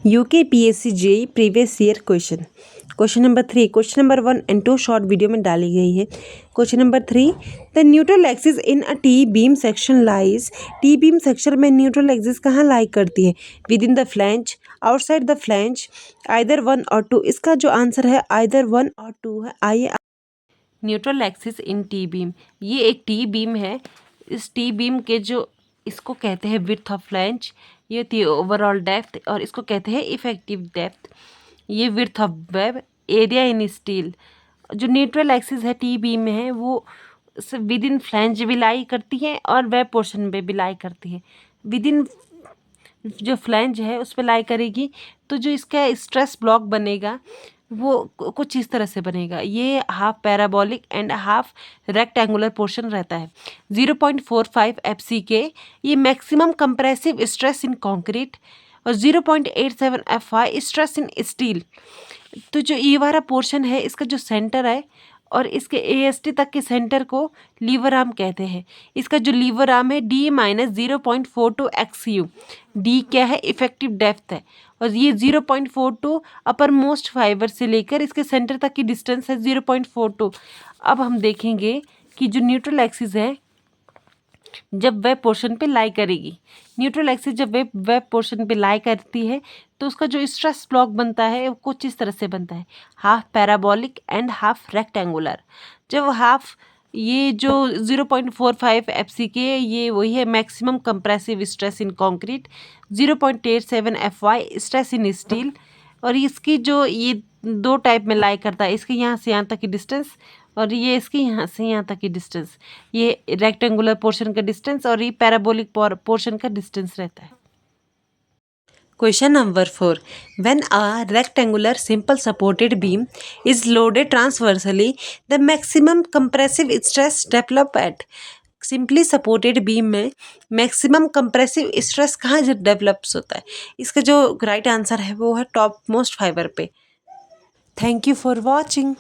UKPSC JEE previous year question. Question number 3, question number 1 and 2 short video में डाली गई है। Question number 3, the neutral axis in a T beam section lies. T beam section में neutral axis कहाँ लाई करती है? With in the flange, outside the flange, either 1 और 2। इसका जो आंसर है आइदर 1 और 2 है। आइए, न्यूट्रल एक्सिस इन टी बीम, ये एक टी बीम है। इस टी बीम के जो इसको कहते हैं विड्थ ऑफ फ्लैंज, ये थी ओवरऑल डेप्थ, और इसको कहते हैं इफेक्टिव डेप्थ। ये width of web, area in steel. जो न्यूट्रल एक्सिस है टी बीम में है वो विद इन फ्लैंज भी लाई करती है और वेब पोर्शन में भी लाई करती है। विद इन जो फ्लैंज है उस पर लाई करेगी तो जो इसका स्ट्रेस ब्लॉक बनेगा वो कुछ इस तरह से बनेगा। ये half parabolic and half rectangular portion रहता है। 0.45 FCK ये maximum compressive stress in concrete, और 0.87 FY स्ट्रेस इन स्टील। तो जो ये वाला पोर्शन है इसका जो सेंटर है और इसके AST तक के सेंटर को लीवर आर्म कहते हैं। इसका जो लीवर आर्म है D-0.42 XU। D क्या है? इफेक्टिव डेप्थ है, और ये 0.42 अपर मोस्ट फाइबर से लेकर इसके सेंटर तक की डिस्टेंस है 0.42। अब हम देखेंगे कि जो न्यूट्रल एक्सिस है जब वेब पोर्शन पे लाई करेगी, न्यूट्रल एक्सिस जब वेब पोर्शन पे लाई करती है तो उसका जो स्ट्रेस ब्लॉक बनता है वो कुछ इस तरह से बनता है, half parabolic and half rectangular. जब हाफ, ये जो 0.45 FCK ये वही है maximum compressive stress in concrete, 0.87 FY stress in steel. और इसकी जो ये दो टाइप में लाई करता है, इसके यहाँ से यहाँ तक की डिस्टेंस और ये इसके यहाँ से यहाँ तक की डिस्टेंस, ये रेक्टेंगुलर पोर्शन का डिस्टेंस और ये पैराबोलिक पोर्शन का डिस्टेंस रहता है। Question number 4, when a rectangular simple supported beam is loaded transversely the maximum compressive stress develop at. Simply supported beam में मैक्सिमम कंप्रेसिव स्ट्रेस कहाँ डेवलप्स होता है? इसका जो राइट आंसर है वो है टॉप मोस्ट फाइबर पे। Thank you for watching.